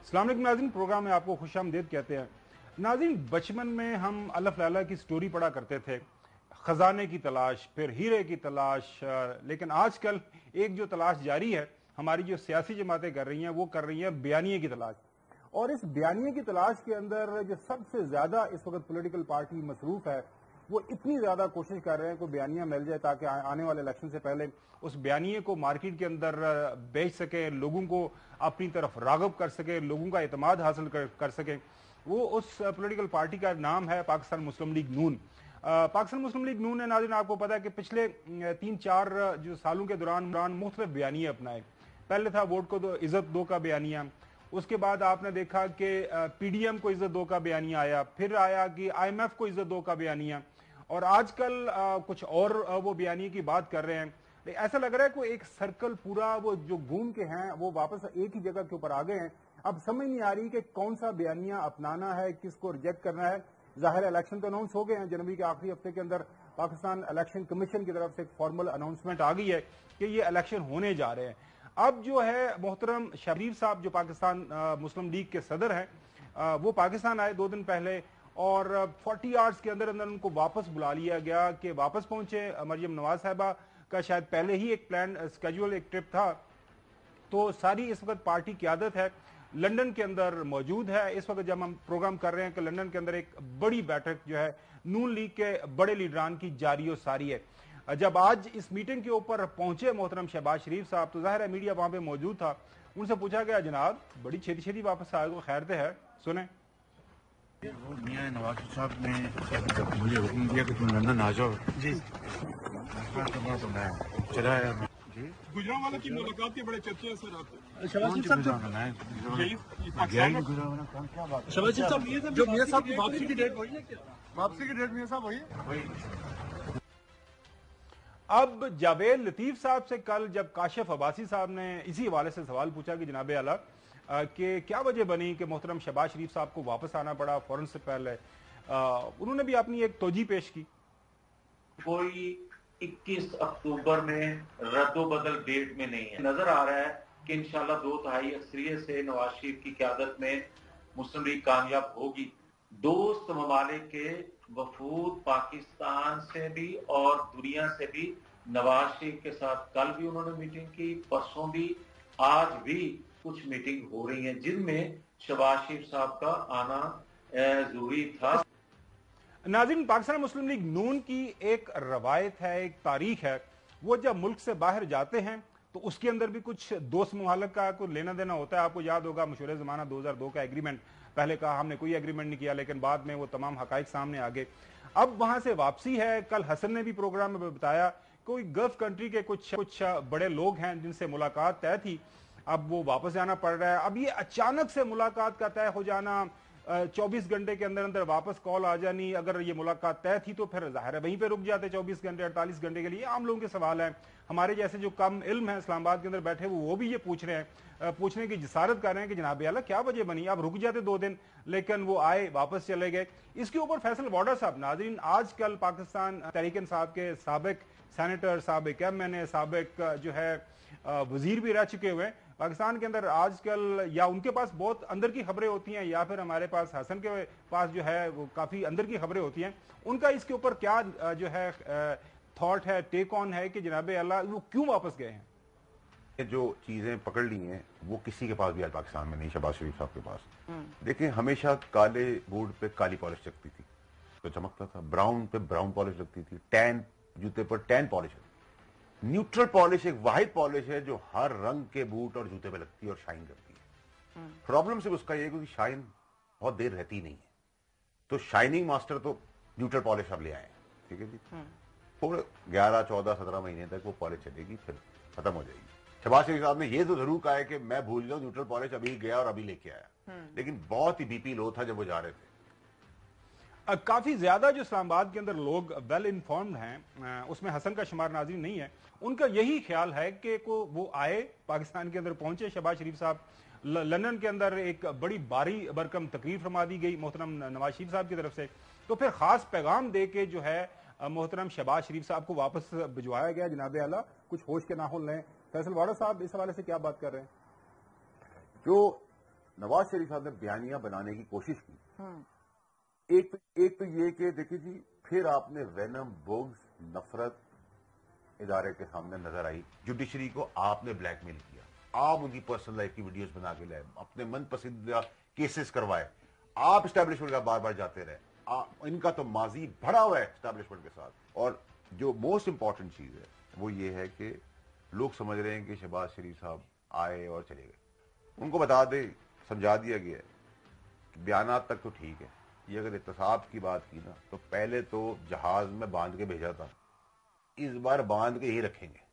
अस्सलाम वालेकुम नाज़रीन, प्रोग्राम में आपको खुशामदीद कहते हैं। नाज़रीन, बचपन में हम अलफ लैला की स्टोरी पढ़ा करते थे, खजाने की तलाश, फिर हीरे की तलाश, लेकिन आजकल एक जो तलाश जारी है हमारी जो सियासी जमातें कर रही हैं वो कर रही हैं बयानिए की तलाश। और इस बयानिए की तलाश के अंदर जो सबसे ज्यादा इस वक्त पॉलिटिकल पार्टी मसरूफ है वो इतनी ज्यादा कोशिश कर रहे हैं कोई बयानिया मिल जाए ताकि आने वाले इलेक्शन से पहले उस बयानिए को मार्केट के अंदर बेच सके, लोगों को अपनी तरफ राग़िब कर सके, लोगों का एतमाद हासिल कर सके। वो उस पॉलिटिकल पार्टी का नाम है पाकिस्तान मुस्लिम लीग नून। पाकिस्तान मुस्लिम लीग नून ने नाज़रीन आपको पता है कि पिछले 3-4 जो सालों के दौरान मुख्तलिफ बयानिए अपनाए। पहले था वोट को इज्जत दो का बयानिया, उसके बाद आपने देखा कि पीडीएम को इज्जत दो का बयानिया आया, फिर आया कि आईएमएफ को इज्जत दो का बयानिया, और आजकल कुछ और वो बयानिए की बात कर रहे हैं। ऐसा लग रहा है कोई एक सर्कल पूरा वो जो घूम के हैं वो वापस एक ही जगह के ऊपर आ गए हैं। अब समझ नहीं आ रही कि कौन सा बयानिया अपनाना है, किसको रिजेक्ट करना है। जाहिर इलेक्शन तो अनाउंस हो गए हैं, जनवरी के आखिरी हफ्ते के अंदर पाकिस्तान इलेक्शन कमीशन की तरफ से एक फॉर्मल अनाउंसमेंट आ गई है कि ये इलेक्शन होने जा रहे हैं। अब जो है मोहतरम शरीफ साहब जो पाकिस्तान मुस्लिम लीग के सदर हैं, वो पाकिस्तान आए 2 दिन पहले और 40 आवर्स के अंदर अंदर उनको वापस बुला लिया गया कि वापस पहुंचे। मरियम नवाज साहिबा का शायद पहले ही एक प्लान स्केड्यूल एक ट्रिप था। तो सारी इस वक्त पार्टी की आदत है लंदन के अंदर मौजूद है। इस वक्त जब हम प्रोग्राम कर रहे हैं कि लंदन के अंदर एक बड़ी बैठक जो है नून लीग के बड़े लीडरान की जारी और सारी है। जब आज इस मीटिंग के ऊपर पहुंचे मोहतरम शहबाज शरीफ साहब तो जाहिर है मीडिया वहां पे मौजूद था। उनसे पूछा गया जनाब बड़ी छेती छेती वापस आए को खैर है, सुने। मियां नवाज साहब ने मुझे हुक्म दिया कि तुम लंदन आ जाओ जी। चला आया जी। गुजरांवाला की मुलाकात के बड़े चर्चे हैं सर आपके। शहबाज साहब जो मियां साहब की वापसी की डेट वही है क्या? वापसी की डेट मियां साहब वही है? अब जावेद लतीफ साहब से कल जब काशिफ अब्बासी साहब ने इसी हवाले से सवाल पूछा कि जनाब आला कि क्या वजह बनी कि मोहतरम शहबाज शरीफ साहब को वापस आना पड़ा फौरन से पहले, उन्होंने भी अपनी एक तोजी पेश की। कोई 21 अक्टूबर में रद्दोबदल डेट में नहीं है। नजर आ रहा है कि इंशाल्लाह 2/3 अक्सरियत से नवाज शरीफ की क़यादत में मुस्लिम लीग कामयाब होगी। दोस्त ममालिक के वफूद पाकिस्तान से भी और दुनिया से भी नवाज शरीफ के साथ कल भी उन्होंने मीटिंग की, परसों भी, आज भी कुछ मीटिंग हो रही है जिनमें शहबाज शरीफ साहब का आना जरूरी था। नाज़रीन, पाकिस्तान मुस्लिम लीग नून की एक रवायत है, एक तारीख है, वो जब मुल्क से बाहर जाते हैं तो उसके अंदर भी कुछ दोस्त मुहालक का कुछ लेना देना होता है। आपको याद होगा मशहूर ज़माना 2002 का एग्रीमेंट, पहले कहा हमने कोई एग्रीमेंट नहीं किया लेकिन बाद में वो तमाम हकाइक सामने आ गए। अब वहां से वापसी है। कल हसन ने भी प्रोग्राम में बताया कोई गल्फ कंट्री के कुछ बड़े लोग हैं जिनसे मुलाकात तय थी, अब वो वापस जाना पड़ रहा है। अब ये अचानक से मुलाकात का तय हो जाना, 24 घंटे के अंदर अंदर वापस कॉल आ जानी, अगर ये मुलाकात तय थी तो फिर जाहिर है वहीं पे रुक जाते 24 घंटे 48 घंटे के लिए। आम लोगों के सवाल है, हमारे जैसे जो कम इल्म है इस्लामाबाद के अंदर बैठे वो भी ये पूछ रहे हैं, पूछने की जिसारत कर रहे हैं कि जनाब आला क्या वजह बनी, आप रुक जाते 2 दिन, लेकिन वो आए वापस चले गए। इसके ऊपर फैसल वाडा साहब, नाज़रीन आजकल पाकिस्तान तहरीक इंसाफ के साबिक सेनेटर, साबिक एमएनए, साबिक जो है वजीर भी रह चुके हुए हैं पाकिस्तान के अंदर। आजकल या उनके पास बहुत अंदर की खबरें होती हैं या फिर हमारे पास हसन के पास जो है वो काफी अंदर की खबरें होती हैं। उनका इसके ऊपर क्या जो है थॉट है, टेक ऑन है कि जनाब अल्लाह वो क्यों वापस गए हैं? जो चीजें पकड़ ली हैं वो किसी के पास भी आज पाकिस्तान में नहीं, शहबाज शरीफ साहब के पास। देखिए हमेशा काले बोर्ड पे काली पॉलिश लगती थी तो चमकता था, ब्राउन पे ब्राउन पॉलिश लगती थी, टैन जूते पर टैन पॉलिश। न्यूट्रल पॉलिश एक वाहिद पॉलिश है जो हर रंग के बूट और जूते पे लगती है और शाइन करती है। प्रॉब्लम सिर्फ उसका ये है कि शाइन बहुत देर रहती नहीं है, तो शाइनिंग मास्टर तो न्यूट्रल पॉलिश अब ले आए, ठीक है जी। पूरे 11, 14, 17 महीने तक वो पॉलिश चलेगी, फिर खत्म हो जाएगी। शहबाज शरीफ साहब ने ये तो जरूर कहा है कि मैं भूल जाऊं न्यूट्रल पॉलिश, अभी गया और अभी लेके आया, लेकिन बहुत ही बीपी लो था जब वो जा रहे थे। काफी ज्यादा जो इस्लामाबाद के अंदर लोग वेल इन्फॉर्म्ड हैं, उसमें हसन का शुमार नाज़रीन नहीं है, उनका यही ख्याल है कि वो आए पाकिस्तान के अंदर पहुंचे। शहबाज शरीफ साहब लंदन के अंदर एक बड़ी भारी भरकम तकरीर फरमा दी गई मोहतरम नवाज शरीफ साहब की तरफ से, तो फिर खास पैगाम दे के जो है मोहतरम शहबाज शरीफ साहब को वापस भिजवाया गया। जनाब आला कुछ होश के नाखुन लें। फैसल वाडा साहब इस हवाले से क्या बात कर रहे हैं? जो نواز شریف صاحب نے بیانیاں بنانے کی کوشش کی. ایک تو یہ کہ دیکھیے جی پھر آپ نے وینم بغض نفرت ادارے کے سامنے نظر آئی. جوڈیشری کو آپ نے بلیک میل کیا, آپ ان کی پرسنل لائف کی ویڈیوز بنا کے لائے, اپنے من پسندیدہ کیسز کروائے, آپ اسٹیبلشمنٹ کا بار بار جاتے رہے. ان کا تو ماضی بھرا ہوا ہے اسٹیبلشمنٹ کے ساتھ. اور جو موسٹ امپورٹنٹ چیز ہے وہ یہ ہے کہ لوگ سمجھ رہے ہیں کہ شہباز شریف صاحب آئے اور چلے گئے. ان کو بتا دیں, سمجھا دیا گیا ہے کہ بیانات تک تو ٹھیک ہے, یہ اگر احتساب کی بات کی نا تو پہلے تو جہاز میں باندھ کے بھیجا تھا, اس بار باندھ کے ہی رکھیں گے.